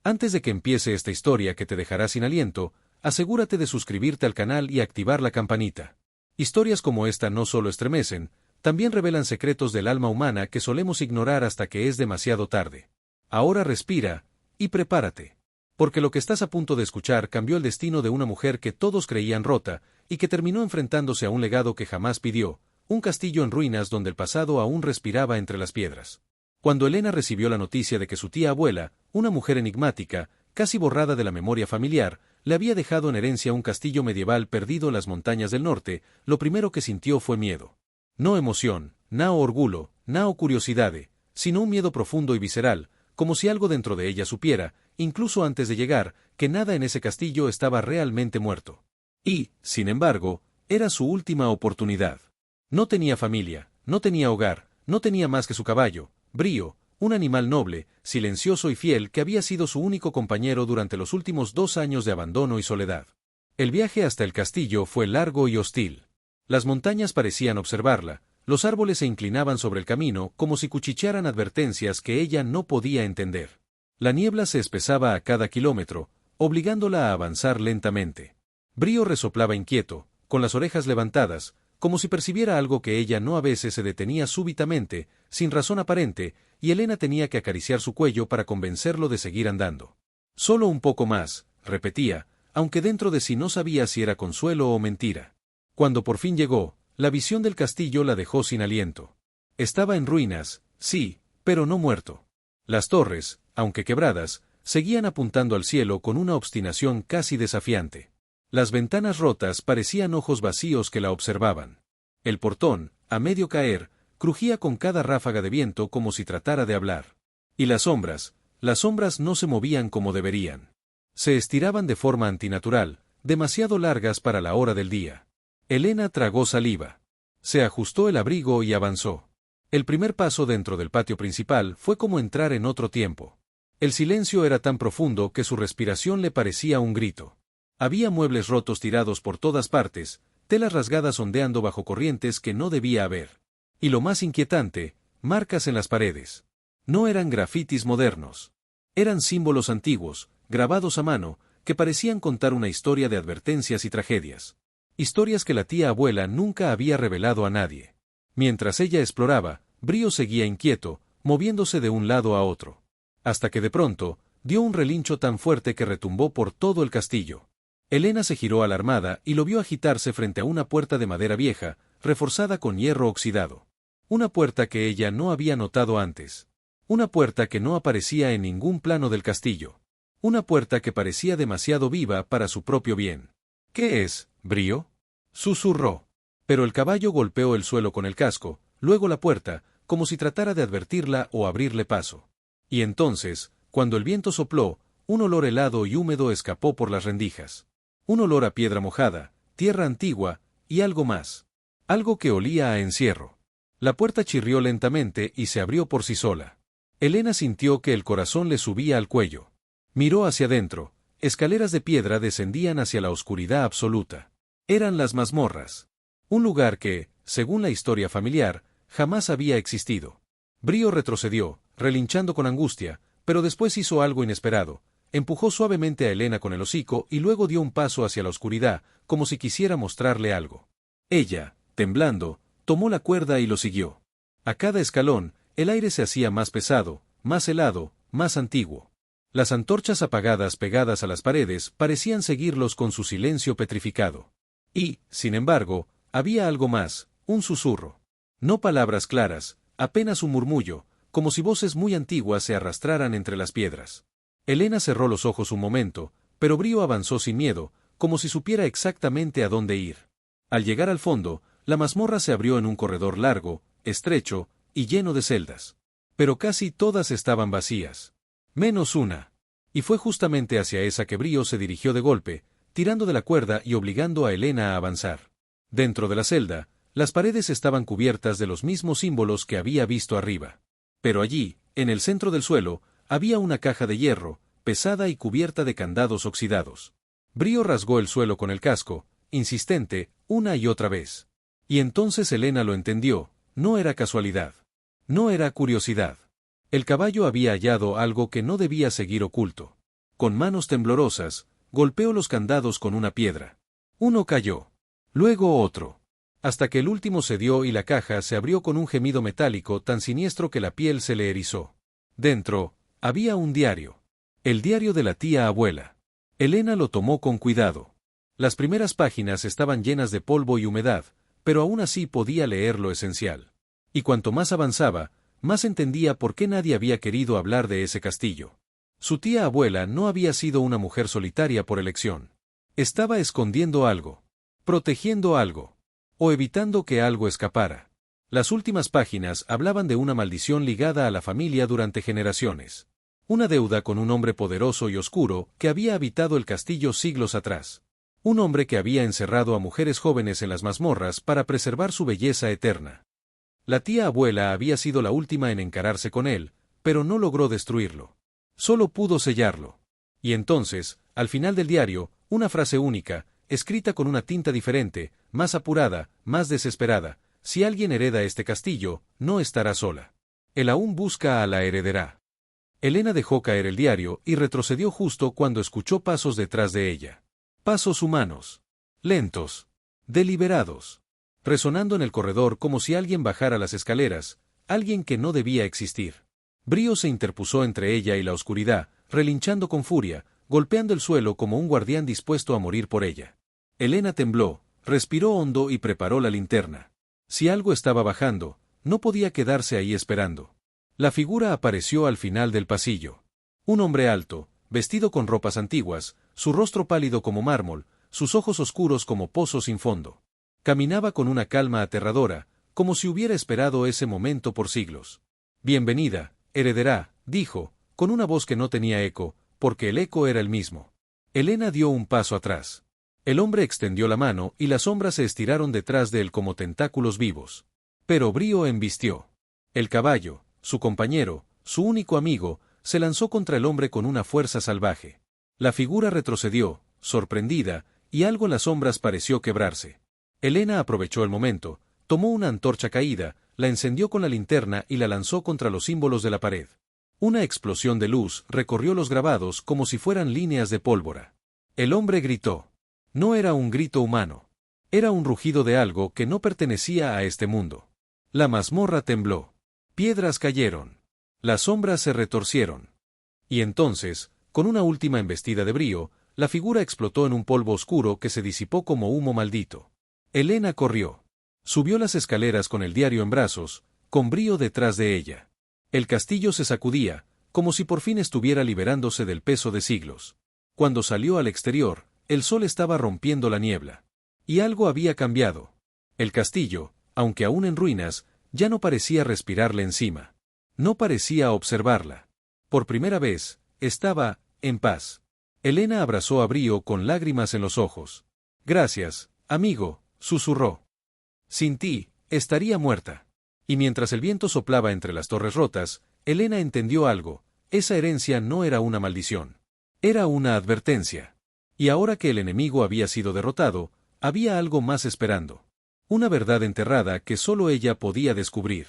Antes de que empiece esta historia que te dejará sin aliento, asegúrate de suscribirte al canal y activar la campanita. Historias como esta no solo estremecen, también revelan secretos del alma humana que solemos ignorar hasta que es demasiado tarde. Ahora respira, y prepárate. Porque lo que estás a punto de escuchar cambió el destino de una mujer que todos creían rota, y que terminó enfrentándose a un legado que jamás pidió, un castillo en ruinas donde el pasado aún respiraba entre las piedras. Cuando Elena recibió la noticia de que su tía abuela, una mujer enigmática, casi borrada de la memoria familiar, le había dejado en herencia un castillo medieval perdido en las montañas del norte, lo primero que sintió fue miedo. No emoción, no orgullo, no curiosidad, sino un miedo profundo y visceral, como si algo dentro de ella supiera, incluso antes de llegar, que nada en ese castillo estaba realmente muerto. Y, sin embargo, era su última oportunidad. No tenía familia, no tenía hogar, no tenía más que su caballo, Brío, un animal noble, silencioso y fiel que había sido su único compañero durante los últimos 2 años de abandono y soledad. El viaje hasta el castillo fue largo y hostil. Las montañas parecían observarla, los árboles se inclinaban sobre el camino como si cuchichearan advertencias que ella no podía entender. La niebla se espesaba a cada kilómetro, obligándola a avanzar lentamente. Brío resoplaba inquieto, con las orejas levantadas, como si percibiera algo que ella no. A veces se detenía súbitamente, sin razón aparente, y Elena tenía que acariciar su cuello para convencerlo de seguir andando. Solo un poco más, repetía, aunque dentro de sí no sabía si era consuelo o mentira. Cuando por fin llegó, la visión del castillo la dejó sin aliento. Estaba en ruinas, sí, pero no muerto. Las torres, aunque quebradas, seguían apuntando al cielo con una obstinación casi desafiante. Las ventanas rotas parecían ojos vacíos que la observaban. El portón, a medio caer, crujía con cada ráfaga de viento como si tratara de hablar. Y las sombras no se movían como deberían. Se estiraban de forma antinatural, demasiado largas para la hora del día. Elena tragó saliva. Se ajustó el abrigo y avanzó. El primer paso dentro del patio principal fue como entrar en otro tiempo. El silencio era tan profundo que su respiración le parecía un grito. Había muebles rotos tirados por todas partes, telas rasgadas ondeando bajo corrientes que no debía haber. Y lo más inquietante, marcas en las paredes. No eran grafitis modernos. Eran símbolos antiguos, grabados a mano, que parecían contar una historia de advertencias y tragedias. Historias que la tía abuela nunca había revelado a nadie. Mientras ella exploraba, Brío seguía inquieto, moviéndose de un lado a otro. Hasta que de pronto, dio un relincho tan fuerte que retumbó por todo el castillo. Elena se giró alarmada y lo vio agitarse frente a una puerta de madera vieja, reforzada con hierro oxidado. Una puerta que ella no había notado antes. Una puerta que no aparecía en ningún plano del castillo. Una puerta que parecía demasiado viva para su propio bien. ¿Qué es, Brío?, susurró. Pero el caballo golpeó el suelo con el casco, luego la puerta, como si tratara de advertirla o abrirle paso. Y entonces, cuando el viento sopló, un olor helado y húmedo escapó por las rendijas. Un olor a piedra mojada, tierra antigua, y algo más. Algo que olía a encierro. La puerta chirrió lentamente y se abrió por sí sola. Elena sintió que el corazón le subía al cuello. Miró hacia adentro. Escaleras de piedra descendían hacia la oscuridad absoluta. Eran las mazmorras. Un lugar que, según la historia familiar, jamás había existido. Brío retrocedió, relinchando con angustia, pero después hizo algo inesperado. Empujó suavemente a Elena con el hocico y luego dio un paso hacia la oscuridad, como si quisiera mostrarle algo. Ella, temblando, tomó la cuerda y lo siguió. A cada escalón, el aire se hacía más pesado, más helado, más antiguo. Las antorchas apagadas pegadas a las paredes parecían seguirlos con su silencio petrificado. Y, sin embargo, había algo más, un susurro. No palabras claras, apenas un murmullo, como si voces muy antiguas se arrastraran entre las piedras. Elena cerró los ojos un momento, pero Brío avanzó sin miedo, como si supiera exactamente a dónde ir. Al llegar al fondo, la mazmorra se abrió en un corredor largo, estrecho, y lleno de celdas. Pero casi todas estaban vacías. Menos una. Y fue justamente hacia esa que Brío se dirigió de golpe, tirando de la cuerda y obligando a Elena a avanzar. Dentro de la celda, las paredes estaban cubiertas de los mismos símbolos que había visto arriba. Pero allí, en el centro del suelo, había una caja de hierro, pesada y cubierta de candados oxidados. Brío rasgó el suelo con el casco, insistente, una y otra vez. Y entonces Elena lo entendió, no era casualidad. No era curiosidad. El caballo había hallado algo que no debía seguir oculto. Con manos temblorosas, golpeó los candados con una piedra. Uno cayó. Luego otro. Hasta que el último cedió y la caja se abrió con un gemido metálico tan siniestro que la piel se le erizó. Dentro, había un diario. El diario de la tía abuela. Elena lo tomó con cuidado. Las primeras páginas estaban llenas de polvo y humedad, pero aún así podía leer lo esencial. Y cuanto más avanzaba, más entendía por qué nadie había querido hablar de ese castillo. Su tía abuela no había sido una mujer solitaria por elección. Estaba escondiendo algo, protegiendo algo, o evitando que algo escapara. Las últimas páginas hablaban de una maldición ligada a la familia durante generaciones. Una deuda con un hombre poderoso y oscuro que había habitado el castillo siglos atrás. Un hombre que había encerrado a mujeres jóvenes en las mazmorras para preservar su belleza eterna. La tía abuela había sido la última en encararse con él, pero no logró destruirlo. Solo pudo sellarlo. Y entonces, al final del diario, una frase única, escrita con una tinta diferente, más apurada, más desesperada: si alguien hereda este castillo, no estará sola. Él aún busca a la heredera. Elena dejó caer el diario y retrocedió justo cuando escuchó pasos detrás de ella. Pasos humanos. Lentos. Deliberados. Resonando en el corredor como si alguien bajara las escaleras, alguien que no debía existir. Brío se interpuso entre ella y la oscuridad, relinchando con furia, golpeando el suelo como un guardián dispuesto a morir por ella. Elena tembló, respiró hondo y preparó la linterna. Si algo estaba bajando, no podía quedarse ahí esperando. La figura apareció al final del pasillo. Un hombre alto, vestido con ropas antiguas, su rostro pálido como mármol, sus ojos oscuros como pozos sin fondo. Caminaba con una calma aterradora, como si hubiera esperado ese momento por siglos. «Bienvenida, heredera», dijo, con una voz que no tenía eco, porque el eco era el mismo. Elena dio un paso atrás. El hombre extendió la mano y las sombras se estiraron detrás de él como tentáculos vivos. Pero Brío embistió. El caballo, su compañero, su único amigo, se lanzó contra el hombre con una fuerza salvaje. La figura retrocedió, sorprendida, y algo en las sombras pareció quebrarse. Elena aprovechó el momento, tomó una antorcha caída, la encendió con la linterna y la lanzó contra los símbolos de la pared. Una explosión de luz recorrió los grabados como si fueran líneas de pólvora. El hombre gritó. No era un grito humano. Era un rugido de algo que no pertenecía a este mundo. La mazmorra tembló. Piedras cayeron. Las sombras se retorcieron. Y entonces, con una última embestida de brío, la figura explotó en un polvo oscuro que se disipó como humo maldito. Elena corrió. Subió las escaleras con el diario en brazos, con Brío detrás de ella. El castillo se sacudía, como si por fin estuviera liberándose del peso de siglos. Cuando salió al exterior, el sol estaba rompiendo la niebla. Y algo había cambiado. El castillo, aunque aún en ruinas, ya no parecía respirarle encima. No parecía observarla. Por primera vez, estaba en paz. Elena abrazó a Brío con lágrimas en los ojos. «Gracias, amigo», susurró. «Sin ti, estaría muerta». Y mientras el viento soplaba entre las torres rotas, Elena entendió algo: esa herencia no era una maldición. Era una advertencia. Y ahora que el enemigo había sido derrotado, había algo más esperando. Una verdad enterrada que solo ella podía descubrir.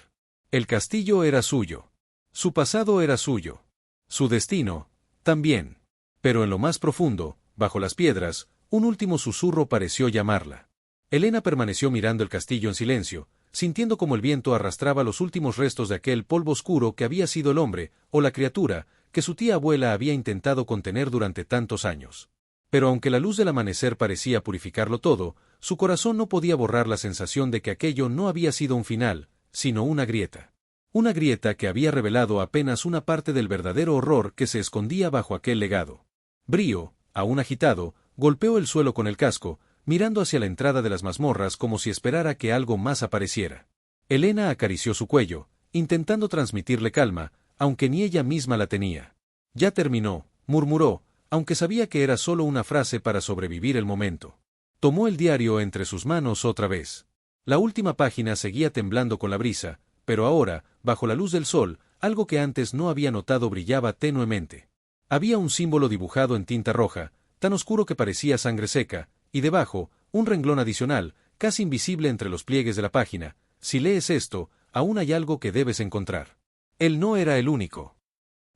El castillo era suyo. Su pasado era suyo. Su destino, también. Pero en lo más profundo, bajo las piedras, un último susurro pareció llamarla. Elena permaneció mirando el castillo en silencio, sintiendo como el viento arrastraba los últimos restos de aquel polvo oscuro que había sido el hombre, o la criatura, que su tía abuela había intentado contener durante tantos años. Pero aunque la luz del amanecer parecía purificarlo todo, su corazón no podía borrar la sensación de que aquello no había sido un final, sino una grieta. Una grieta que había revelado apenas una parte del verdadero horror que se escondía bajo aquel legado. Brío, aún agitado, golpeó el suelo con el casco, mirando hacia la entrada de las mazmorras como si esperara que algo más apareciera. Elena acarició su cuello, intentando transmitirle calma, aunque ni ella misma la tenía. «Ya terminó», murmuró, aunque sabía que era solo una frase para sobrevivir el momento. Tomó el diario entre sus manos otra vez. La última página seguía temblando con la brisa, pero ahora, bajo la luz del sol, algo que antes no había notado brillaba tenuemente. Había un símbolo dibujado en tinta roja, tan oscuro que parecía sangre seca, y debajo, un renglón adicional, casi invisible entre los pliegues de la página: «Si lees esto, aún hay algo que debes encontrar». Él no era el único.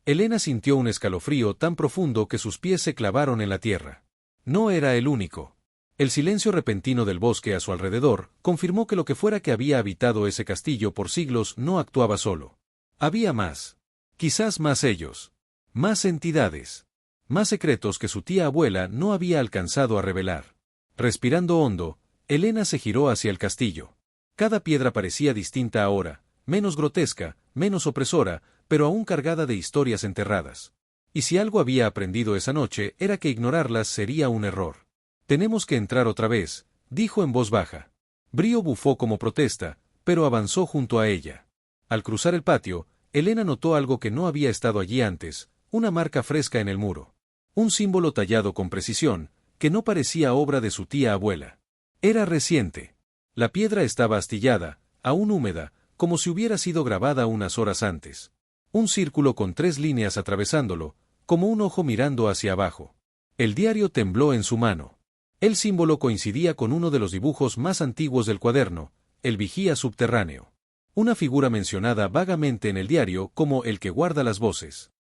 Elena sintió un escalofrío tan profundo que sus pies se clavaron en la tierra. No era el único. El silencio repentino del bosque a su alrededor confirmó que lo que fuera que había habitado ese castillo por siglos no actuaba solo. Había más. Quizás más ellos. Más entidades. Más secretos que su tía abuela no había alcanzado a revelar. Respirando hondo, Elena se giró hacia el castillo. Cada piedra parecía distinta ahora, menos grotesca, menos opresora, pero aún cargada de historias enterradas. Y si algo había aprendido esa noche era que ignorarlas sería un error. «Tenemos que entrar otra vez», dijo en voz baja. Brío bufó como protesta, pero avanzó junto a ella. Al cruzar el patio, Elena notó algo que no había estado allí antes, una marca fresca en el muro. Un símbolo tallado con precisión, que no parecía obra de su tía abuela. Era reciente. La piedra estaba astillada, aún húmeda, como si hubiera sido grabada unas horas antes. Un círculo con 3 líneas atravesándolo, como un ojo mirando hacia abajo. El diario tembló en su mano. El símbolo coincidía con uno de los dibujos más antiguos del cuaderno, el vigía subterráneo. Una figura mencionada vagamente en el diario como el que guarda las voces.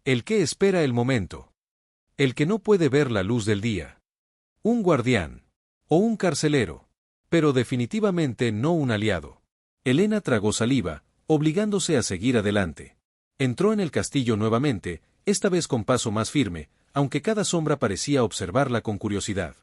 El que espera el momento. El que no puede ver la luz del día. Un guardián. O un carcelero. Pero definitivamente no un aliado. Elena tragó saliva, obligándose a seguir adelante. Entró en el castillo nuevamente, esta vez con paso más firme, aunque cada sombra parecía observarla con curiosidad.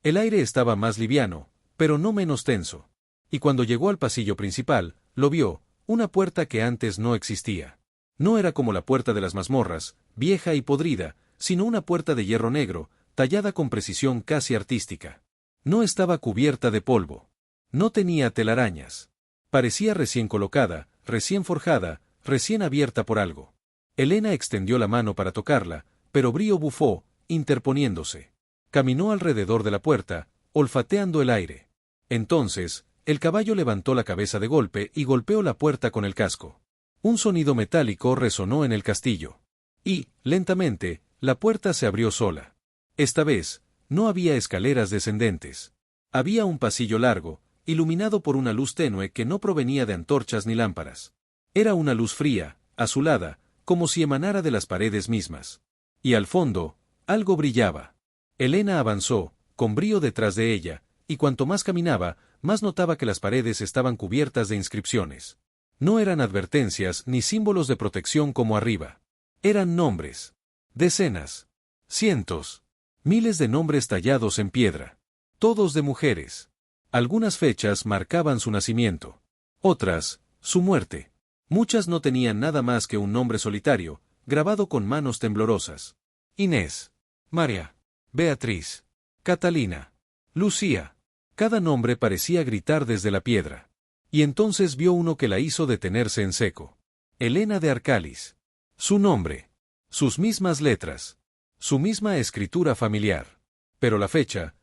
El aire estaba más liviano, pero no menos tenso. Y cuando llegó al pasillo principal, lo vio, una puerta que antes no existía. No era como la puerta de las mazmorras, vieja y podrida, sino una puerta de hierro negro, tallada con precisión casi artística. No estaba cubierta de polvo. No tenía telarañas. Parecía recién colocada, recién forjada, recién abierta por algo. Elena extendió la mano para tocarla, pero Brío bufó, interponiéndose. Caminó alrededor de la puerta, olfateando el aire. Entonces, el caballo levantó la cabeza de golpe y golpeó la puerta con el casco. Un sonido metálico resonó en el castillo. Y, lentamente, la puerta se abrió sola. Esta vez, no había escaleras descendentes. Había un pasillo largo, iluminado por una luz tenue que no provenía de antorchas ni lámparas. Era una luz fría, azulada, como si emanara de las paredes mismas. Y al fondo, algo brillaba. Elena avanzó, con Brío detrás de ella, y cuanto más caminaba, más notaba que las paredes estaban cubiertas de inscripciones. No eran advertencias ni símbolos de protección como arriba. Eran nombres. Decenas. Cientos. Miles de nombres tallados en piedra. Todos de mujeres. Algunas fechas marcaban su nacimiento. Otras, su muerte. Muchas no tenían nada más que un nombre solitario, grabado con manos temblorosas. Inés. María. Beatriz. Catalina. Lucía. Cada nombre parecía gritar desde la piedra. Y entonces vio uno que la hizo detenerse en seco. Elena de Arcalis. Su nombre. Sus mismas letras. Su misma escritura familiar. Pero la fecha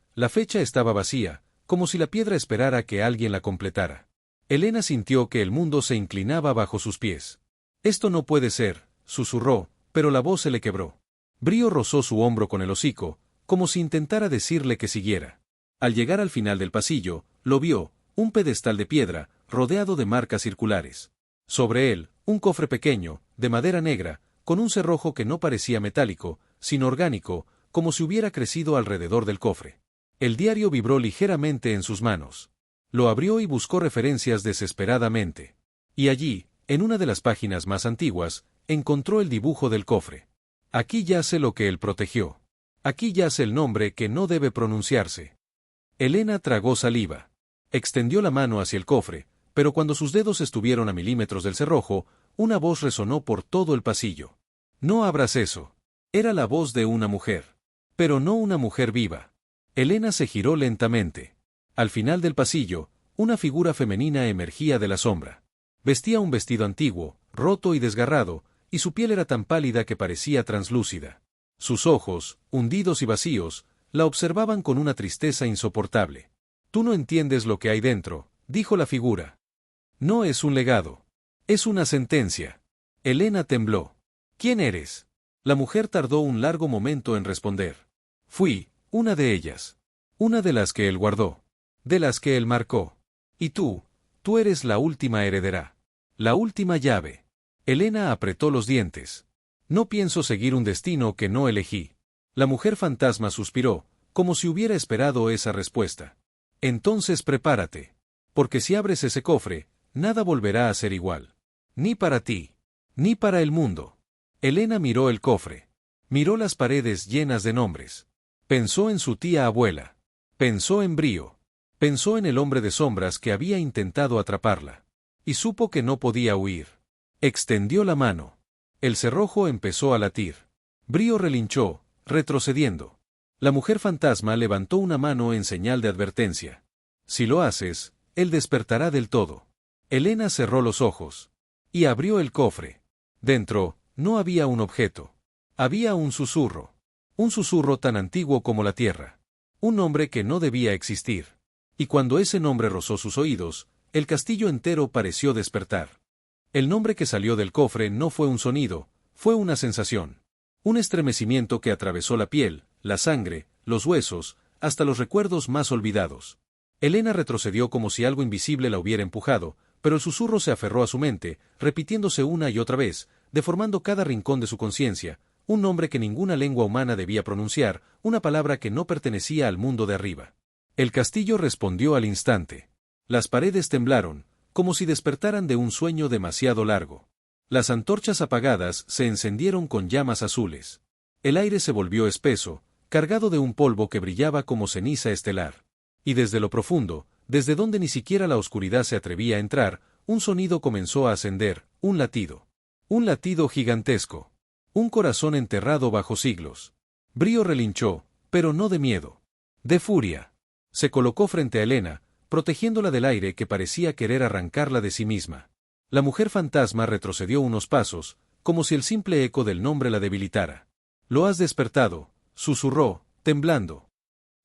estaba vacía, como si la piedra esperara que alguien la completara. Elena sintió que el mundo se inclinaba bajo sus pies. «Esto no puede ser», susurró, pero la voz se le quebró. Brío rozó su hombro con el hocico, como si intentara decirle que siguiera. Al llegar al final del pasillo, lo vio, un pedestal de piedra, rodeado de marcas circulares. Sobre él, un cofre pequeño, de madera negra, con un cerrojo que no parecía metálico, sino orgánico, como si hubiera crecido alrededor del cofre. El diario vibró ligeramente en sus manos. Lo abrió y buscó referencias desesperadamente. Y allí, en una de las páginas más antiguas, encontró el dibujo del cofre. Aquí yace lo que él protegió. Aquí yace el nombre que no debe pronunciarse. Elena tragó saliva. Extendió la mano hacia el cofre, pero cuando sus dedos estuvieron a milímetros del cerrojo, una voz resonó por todo el pasillo. «No abras eso». Era la voz de una mujer. Pero no una mujer viva. Elena se giró lentamente. Al final del pasillo, una figura femenina emergía de la sombra. Vestía un vestido antiguo, roto y desgarrado, y su piel era tan pálida que parecía translúcida. Sus ojos, hundidos y vacíos, la observaban con una tristeza insoportable. «Tú no entiendes lo que hay dentro», dijo la figura. «No es un legado. Es una sentencia». Elena tembló. «¿Quién eres?». La mujer tardó un largo momento en responder. «Fui, una de ellas. Una de las que él guardó. De las que él marcó. Y tú eres la última heredera. La última llave». Elena apretó los dientes. No pienso seguir un destino que no elegí. La mujer fantasma suspiró, como si hubiera esperado esa respuesta. Entonces prepárate. Porque si abres ese cofre, nada volverá a ser igual. Ni para ti. Ni para el mundo. Elena miró el cofre. Miró las paredes llenas de nombres. Pensó en su tía abuela. Pensó en Brío. Pensó en el hombre de sombras que había intentado atraparla. Y supo que no podía huir. Extendió la mano. El cerrojo empezó a latir. Brío relinchó, retrocediendo. La mujer fantasma levantó una mano en señal de advertencia. Si lo haces, él despertará del todo. Elena cerró los ojos. Y abrió el cofre. Dentro, no había un objeto. Había un susurro. Un susurro tan antiguo como la tierra. Un nombre que no debía existir. Y cuando ese nombre rozó sus oídos, el castillo entero pareció despertar. El nombre que salió del cofre no fue un sonido, fue una sensación. Un estremecimiento que atravesó la piel, la sangre, los huesos, hasta los recuerdos más olvidados. Elena retrocedió como si algo invisible la hubiera empujado, pero el susurro se aferró a su mente, repitiéndose una y otra vez, deformando cada rincón de su conciencia, un nombre que ninguna lengua humana debía pronunciar, una palabra que no pertenecía al mundo de arriba. El castillo respondió al instante. Las paredes temblaron, como si despertaran de un sueño demasiado largo. Las antorchas apagadas se encendieron con llamas azules. El aire se volvió espeso, cargado de un polvo que brillaba como ceniza estelar. Y desde lo profundo, desde donde ni siquiera la oscuridad se atrevía a entrar, un sonido comenzó a ascender, un latido. Un latido gigantesco. Un corazón enterrado bajo siglos. Brío relinchó, pero no de miedo. De furia. Se colocó frente a Elena, protegiéndola del aire que parecía querer arrancarla de sí misma. La mujer fantasma retrocedió unos pasos, como si el simple eco del nombre la debilitara. «Lo has despertado», susurró, temblando.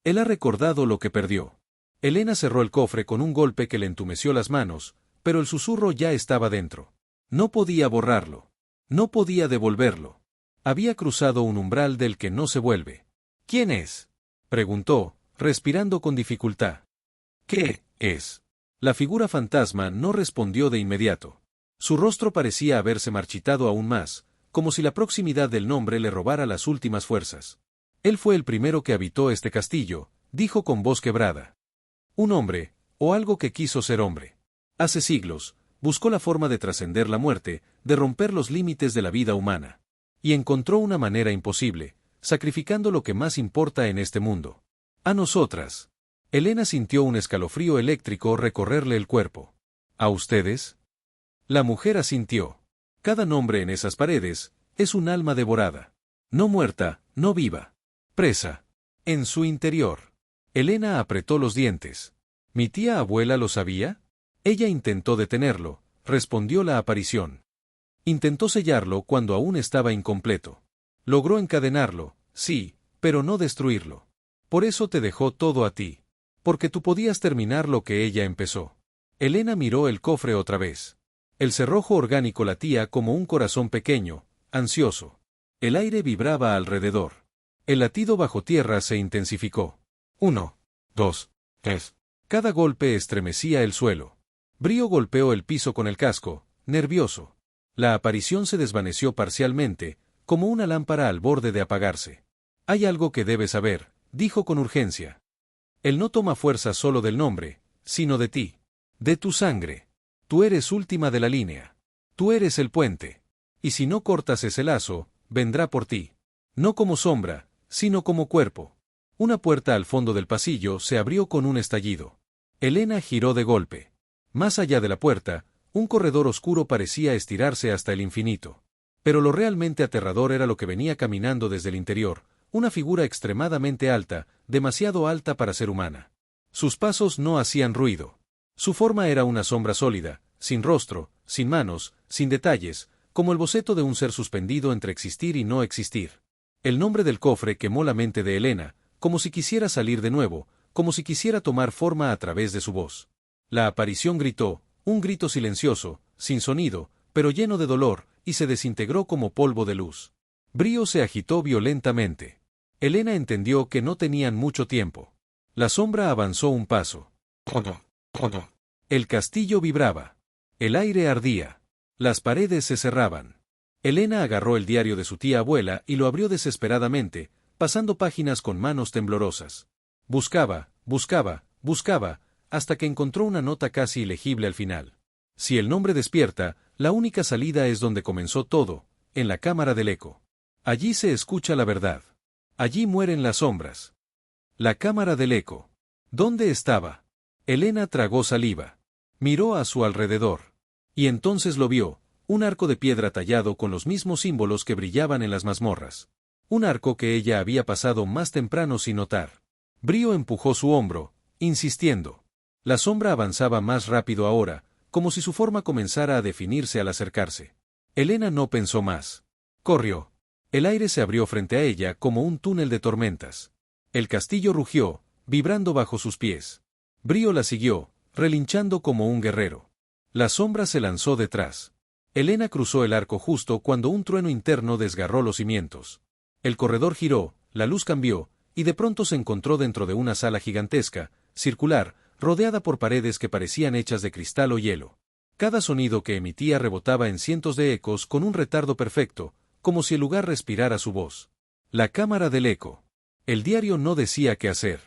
Él ha recordado lo que perdió. Elena cerró el cofre con un golpe que le entumeció las manos, pero el susurro ya estaba dentro. No podía borrarlo. No podía devolverlo. Había cruzado un umbral del que no se vuelve. «¿Quién es?», preguntó, respirando con dificultad. «¿Qué es?». La figura fantasma no respondió de inmediato. Su rostro parecía haberse marchitado aún más, como si la proximidad del nombre le robara las últimas fuerzas. «Él fue el primero que habitó este castillo», dijo con voz quebrada. «Un hombre, o algo que quiso ser hombre. Hace siglos, buscó la forma de trascender la muerte, de romper los límites de la vida humana. Y encontró una manera imposible, sacrificando lo que más importa en este mundo. A nosotras». Elena sintió un escalofrío eléctrico recorrerle el cuerpo. «¿A ustedes?». La mujer asintió. Cada nombre en esas paredes es un alma devorada. No muerta, no viva. Presa. En su interior. Elena apretó los dientes. ¿Mi tía abuela lo sabía? Ella intentó detenerlo, respondió la aparición. Intentó sellarlo cuando aún estaba incompleto. Logró encadenarlo, sí, pero no destruirlo. Por eso te dejó todo a ti. Porque tú podías terminar lo que ella empezó. Elena miró el cofre otra vez. El cerrojo orgánico latía como un corazón pequeño, ansioso. El aire vibraba alrededor. El latido bajo tierra se intensificó. 1, 2, 3. Cada golpe estremecía el suelo. Brío golpeó el piso con el casco, nervioso. La aparición se desvaneció parcialmente, como una lámpara al borde de apagarse. «Hay algo que debes saber», dijo con urgencia. «Él no toma fuerza solo del nombre, sino de ti. De tu sangre. Tú eres última de la línea. Tú eres el puente. Y si no cortas ese lazo, vendrá por ti. No como sombra, sino como cuerpo». Una puerta al fondo del pasillo se abrió con un estallido. Elena giró de golpe. Más allá de la puerta, un corredor oscuro parecía estirarse hasta el infinito. Pero lo realmente aterrador era lo que venía caminando desde el interior, una figura extremadamente alta, demasiado alta para ser humana. Sus pasos no hacían ruido. Su forma era una sombra sólida, sin rostro, sin manos, sin detalles, como el boceto de un ser suspendido entre existir y no existir. El nombre del cofre quemó la mente de Elena, como si quisiera salir de nuevo, como si quisiera tomar forma a través de su voz. La aparición gritó, un grito silencioso, sin sonido, pero lleno de dolor, y se desintegró como polvo de luz. Brío se agitó violentamente. Elena entendió que no tenían mucho tiempo. La sombra avanzó un paso. El castillo vibraba. El aire ardía. Las paredes se cerraban. Elena agarró el diario de su tía abuela y lo abrió desesperadamente, pasando páginas con manos temblorosas. Buscaba, buscaba, buscaba, hasta que encontró una nota casi ilegible al final. Si el nombre despierta, la única salida es donde comenzó todo, en la cámara del eco. Allí se escucha la verdad. Allí mueren las sombras. La cámara del eco. ¿Dónde estaba? Elena tragó saliva. Miró a su alrededor. Y entonces lo vio, un arco de piedra tallado con los mismos símbolos que brillaban en las mazmorras. Un arco que ella había pasado más temprano sin notar. Brío empujó su hombro, insistiendo. La sombra avanzaba más rápido ahora, como si su forma comenzara a definirse al acercarse. Elena no pensó más. Corrió. El aire se abrió frente a ella como un túnel de tormentas. El castillo rugió, vibrando bajo sus pies. Brío la siguió, relinchando como un guerrero. La sombra se lanzó detrás. Elena cruzó el arco justo cuando un trueno interno desgarró los cimientos. El corredor giró, la luz cambió, y de pronto se encontró dentro de una sala gigantesca, circular, rodeada por paredes que parecían hechas de cristal o hielo. Cada sonido que emitía rebotaba en cientos de ecos con un retardo perfecto, como si el lugar respirara su voz. La cámara del eco. El diario no decía qué hacer.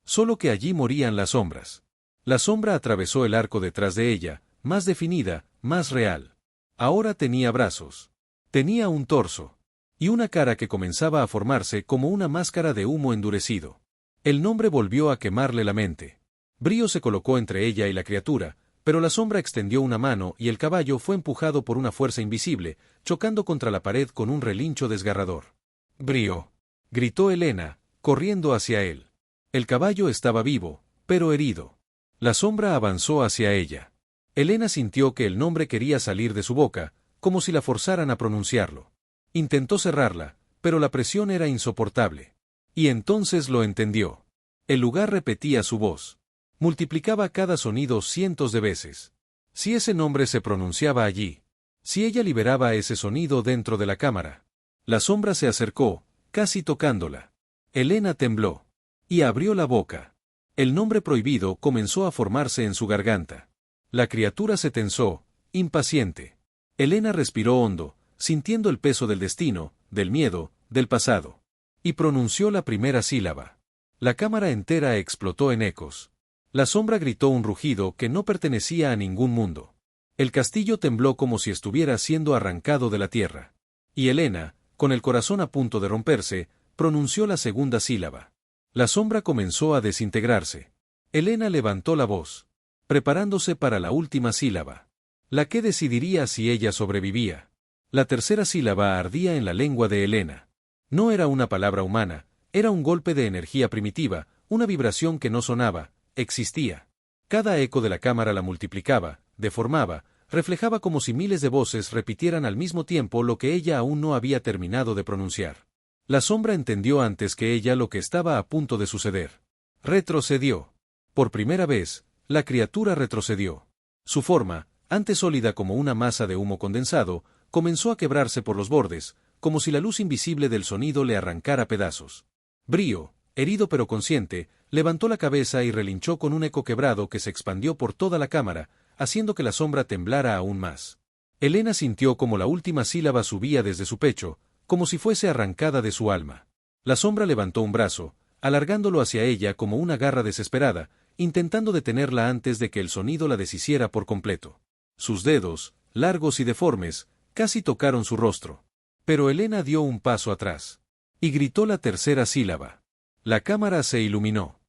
Solo que allí morían las sombras. La sombra atravesó el arco detrás de ella, más definida, más real. Ahora tenía brazos. Tenía un torso. Y una cara que comenzaba a formarse como una máscara de humo endurecido. El nombre volvió a quemarle la mente. Brío se colocó entre ella y la criatura, pero la sombra extendió una mano y el caballo fue empujado por una fuerza invisible, chocando contra la pared con un relincho desgarrador. «Brío», gritó Elena, corriendo hacia él. El caballo estaba vivo, pero herido. La sombra avanzó hacia ella. Elena sintió que el nombre quería salir de su boca, como si la forzaran a pronunciarlo. Intentó cerrarla, pero la presión era insoportable. Y entonces lo entendió. El lugar repetía su voz. Multiplicaba cada sonido cientos de veces. Si ese nombre se pronunciaba allí, si ella liberaba ese sonido dentro de la cámara. La sombra se acercó, casi tocándola. Elena tembló. Y abrió la boca. El nombre prohibido comenzó a formarse en su garganta. La criatura se tensó, impaciente. Elena respiró hondo, sintiendo el peso del destino, del miedo, del pasado. Y pronunció la primera sílaba. La cámara entera explotó en ecos. La sombra gritó un rugido que no pertenecía a ningún mundo. El castillo tembló como si estuviera siendo arrancado de la tierra. Y Elena, con el corazón a punto de romperse, pronunció la segunda sílaba. La sombra comenzó a desintegrarse. Elena levantó la voz, preparándose para la última sílaba. La que decidiría si ella sobrevivía. La tercera sílaba ardía en la lengua de Elena. No era una palabra humana, era un golpe de energía primitiva, una vibración que no sonaba, existía. Cada eco de la cámara la multiplicaba, deformaba, reflejaba como si miles de voces repitieran al mismo tiempo lo que ella aún no había terminado de pronunciar. La sombra entendió antes que ella lo que estaba a punto de suceder. Retrocedió. Por primera vez, la criatura retrocedió. Su forma, antes sólida como una masa de humo condensado, comenzó a quebrarse por los bordes, como si la luz invisible del sonido le arrancara pedazos. Brío, herido pero consciente, levantó la cabeza y relinchó con un eco quebrado que se expandió por toda la cámara, haciendo que la sombra temblara aún más. Elena sintió como la última sílaba subía desde su pecho, como si fuese arrancada de su alma. La sombra levantó un brazo, alargándolo hacia ella como una garra desesperada, intentando detenerla antes de que el sonido la deshiciera por completo. Sus dedos, largos y deformes, casi tocaron su rostro. Pero Elena dio un paso atrás. Y gritó la tercera sílaba. La cámara se iluminó.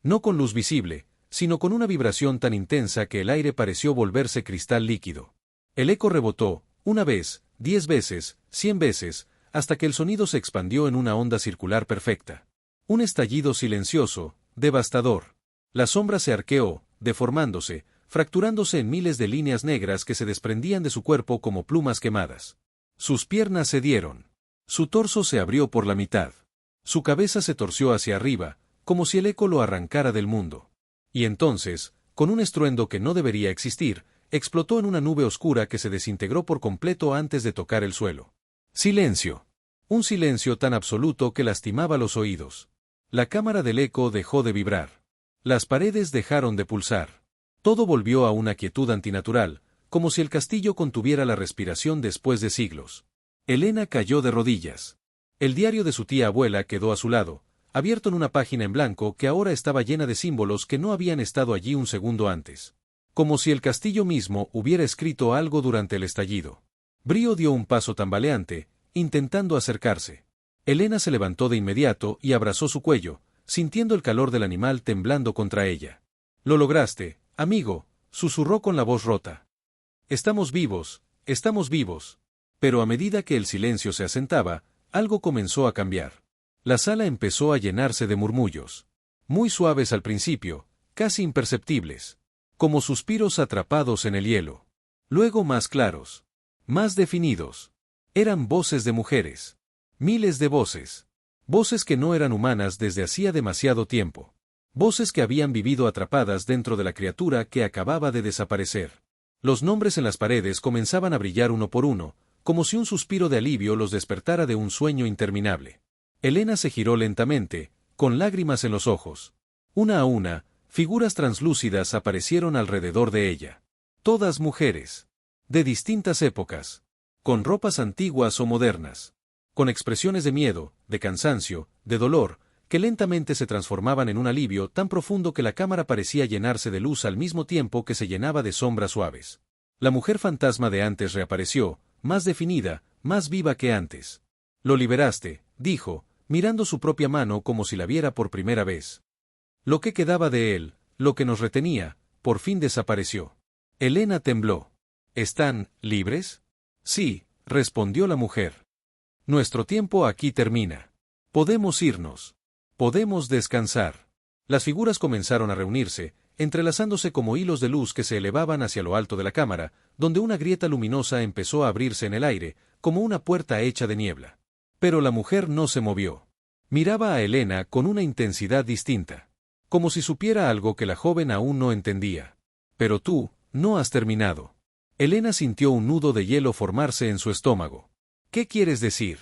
No con luz visible, sino con una vibración tan intensa que el aire pareció volverse cristal líquido. El eco rebotó, una vez, 10 veces, 100 veces, hasta que el sonido se expandió en una onda circular perfecta. Un estallido silencioso, devastador. La sombra se arqueó, deformándose, fracturándose en miles de líneas negras que se desprendían de su cuerpo como plumas quemadas. Sus piernas cedieron. Su torso se abrió por la mitad. Su cabeza se torció hacia arriba, como si el eco lo arrancara del mundo. Y entonces, con un estruendo que no debería existir, explotó en una nube oscura que se desintegró por completo antes de tocar el suelo. Silencio. Un silencio tan absoluto que lastimaba los oídos. La cámara del eco dejó de vibrar. Las paredes dejaron de pulsar. Todo volvió a una quietud antinatural, como si el castillo contuviera la respiración después de siglos. Elena cayó de rodillas. El diario de su tía abuela quedó a su lado, abierto en una página en blanco que ahora estaba llena de símbolos que no habían estado allí un segundo antes. Como si el castillo mismo hubiera escrito algo durante el estallido. Brío dio un paso tambaleante, intentando acercarse. Elena se levantó de inmediato y abrazó su cuello, sintiendo el calor del animal temblando contra ella. «Lo lograste, amigo», susurró con la voz rota. «Estamos vivos, estamos vivos». Pero a medida que el silencio se asentaba, algo comenzó a cambiar. La sala empezó a llenarse de murmullos. Muy suaves al principio, casi imperceptibles. Como suspiros atrapados en el hielo. Luego más claros. Más definidos. Eran voces de mujeres. Miles de voces. Voces que no eran humanas desde hacía demasiado tiempo. Voces que habían vivido atrapadas dentro de la criatura que acababa de desaparecer. Los nombres en las paredes comenzaban a brillar uno por uno, como si un suspiro de alivio los despertara de un sueño interminable. Elena se giró lentamente, con lágrimas en los ojos. Una a una, figuras translúcidas aparecieron alrededor de ella. Todas mujeres. De distintas épocas. Con ropas antiguas o modernas. Con expresiones de miedo, de cansancio, de dolor, que lentamente se transformaban en un alivio tan profundo que la cámara parecía llenarse de luz al mismo tiempo que se llenaba de sombras suaves. La mujer fantasma de antes reapareció, más definida, más viva que antes. «Lo liberaste», dijo, mirando su propia mano como si la viera por primera vez. Lo que quedaba de él, lo que nos retenía, por fin desapareció. Elena tembló. «¿Están libres?» «Sí», respondió la mujer. «Nuestro tiempo aquí termina. Podemos irnos. Podemos descansar». Las figuras comenzaron a reunirse, entrelazándose como hilos de luz que se elevaban hacia lo alto de la cámara, donde una grieta luminosa empezó a abrirse en el aire, como una puerta hecha de niebla. Pero la mujer no se movió. Miraba a Elena con una intensidad distinta. Como si supiera algo que la joven aún no entendía. «Pero tú, no has terminado». Elena sintió un nudo de hielo formarse en su estómago. «¿Qué quieres decir?»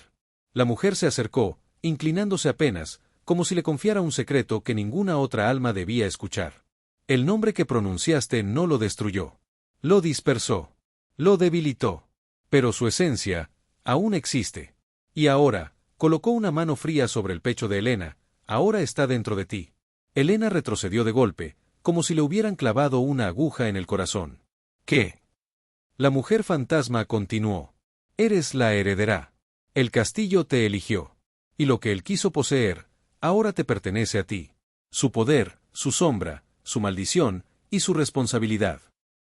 La mujer se acercó, inclinándose apenas, como si le confiara un secreto que ninguna otra alma debía escuchar. «El nombre que pronunciaste no lo destruyó. Lo dispersó. Lo debilitó. Pero su esencia, aún existe. Y ahora», colocó una mano fría sobre el pecho de Elena, «ahora está dentro de ti». Elena retrocedió de golpe, como si le hubieran clavado una aguja en el corazón. «¿Qué?» La mujer fantasma continuó. «Eres la heredera. El castillo te eligió. Y lo que él quiso poseer, ahora te pertenece a ti. Su poder, su sombra, su maldición, y su responsabilidad».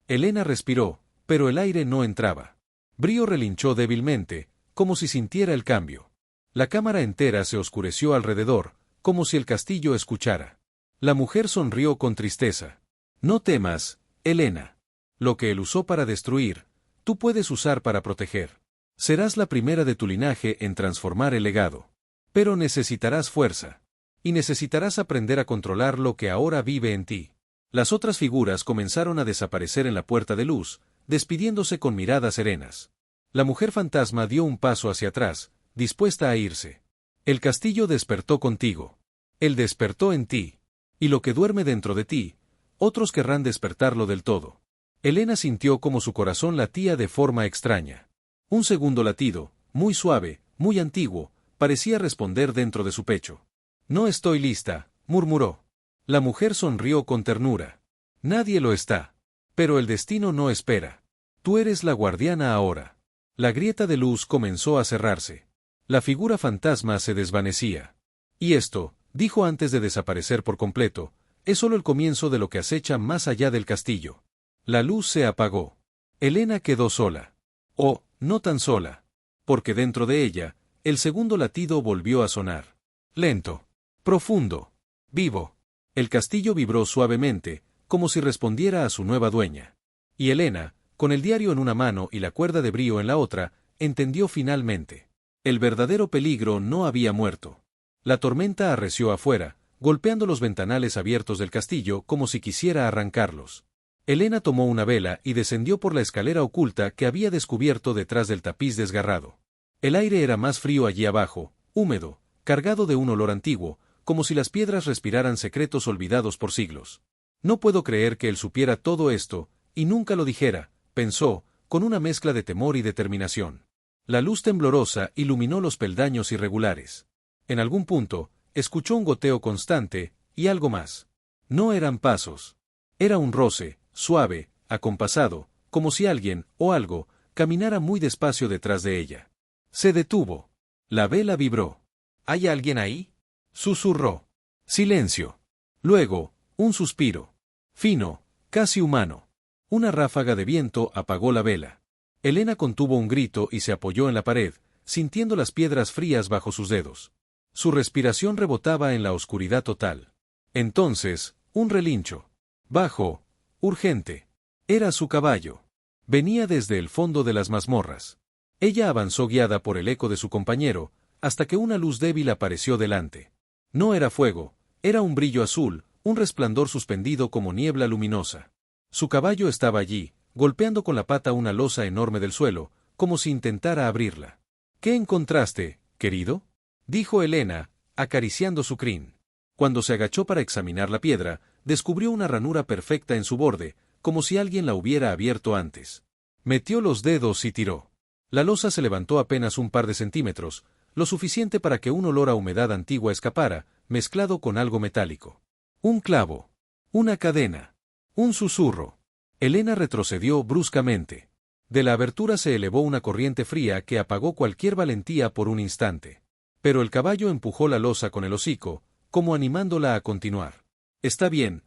Elena respiró, pero el aire no entraba. Brío relinchó débilmente, como si sintiera el cambio. La cámara entera se oscureció alrededor, como si el castillo escuchara. La mujer sonrió con tristeza. «No temas, Elena. Lo que él usó para destruir, tú puedes usar para proteger. Serás la primera de tu linaje en transformar el legado. Pero necesitarás fuerza. Y necesitarás aprender a controlar lo que ahora vive en ti». Las otras figuras comenzaron a desaparecer en la puerta de luz, despidiéndose con miradas serenas. La mujer fantasma dio un paso hacia atrás, dispuesta a irse. «El castillo despertó contigo. Él despertó en ti. Y lo que duerme dentro de ti, otros querrán despertarlo del todo». Elena sintió como su corazón latía de forma extraña. Un segundo latido, muy suave, muy antiguo, parecía responder dentro de su pecho. «No estoy lista», murmuró. La mujer sonrió con ternura. «Nadie lo está. Pero el destino no espera. Tú eres la guardiana ahora». La grieta de luz comenzó a cerrarse. La figura fantasma se desvanecía. «Y esto», dijo antes de desaparecer por completo, «es solo el comienzo de lo que acecha más allá del castillo». La luz se apagó. Elena quedó sola. O, no tan sola. Porque dentro de ella, el segundo latido volvió a sonar. Lento. Profundo. Vivo. El castillo vibró suavemente, como si respondiera a su nueva dueña. Y Elena, con el diario en una mano y la cuerda de brío en la otra, entendió finalmente. El verdadero peligro no había muerto. La tormenta arreció afuera, golpeando los ventanales abiertos del castillo como si quisiera arrancarlos. Elena tomó una vela y descendió por la escalera oculta que había descubierto detrás del tapiz desgarrado. El aire era más frío allí abajo, húmedo, cargado de un olor antiguo, como si las piedras respiraran secretos olvidados por siglos. «No puedo creer que él supiera todo esto, y nunca lo dijera», pensó, con una mezcla de temor y determinación. La luz temblorosa iluminó los peldaños irregulares. En algún punto, escuchó un goteo constante, y algo más. No eran pasos. Era un roce, suave, acompasado, como si alguien, o algo, caminara muy despacio detrás de ella. Se detuvo. La vela vibró. ¿Hay alguien ahí? Susurró. Silencio. Luego, un suspiro. Fino, casi humano. Una ráfaga de viento apagó la vela. Elena contuvo un grito y se apoyó en la pared, sintiendo las piedras frías bajo sus dedos. Su respiración rebotaba en la oscuridad total. Entonces, un relincho. Bajo, urgente. Era su caballo. Venía desde el fondo de las mazmorras. Ella avanzó guiada por el eco de su compañero, hasta que una luz débil apareció delante. No era fuego, era un brillo azul, un resplandor suspendido como niebla luminosa. Su caballo estaba allí, golpeando con la pata una losa enorme del suelo, como si intentara abrirla. ¿Qué encontraste, querido?, dijo Elena, acariciando su crin. Cuando se agachó para examinar la piedra, descubrió una ranura perfecta en su borde, como si alguien la hubiera abierto antes. Metió los dedos y tiró. La losa se levantó apenas un par de centímetros, lo suficiente para que un olor a humedad antigua escapara, mezclado con algo metálico. Un clavo. Una cadena. Un susurro. Elena retrocedió bruscamente. De la abertura se elevó una corriente fría que apagó cualquier valentía por un instante. Pero el caballo empujó la losa con el hocico, como animándola a continuar. Está bien,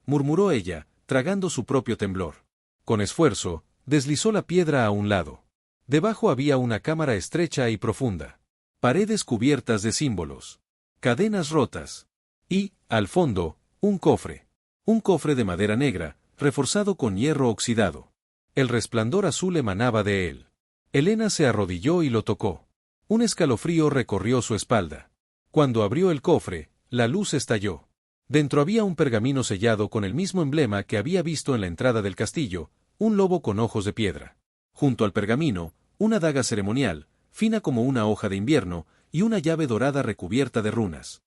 murmuró ella, tragando su propio temblor. Con esfuerzo, deslizó la piedra a un lado. Debajo había una cámara estrecha y profunda. Paredes cubiertas de símbolos. Cadenas rotas. Y, al fondo, un cofre. Un cofre de madera negra, reforzado con hierro oxidado. El resplandor azul emanaba de él. Elena se arrodilló y lo tocó. Un escalofrío recorrió su espalda. Cuando abrió el cofre, la luz estalló. Dentro había un pergamino sellado con el mismo emblema que había visto en la entrada del castillo, un lobo con ojos de piedra. Junto al pergamino, una daga ceremonial, fina como una hoja de invierno, y una llave dorada recubierta de runas.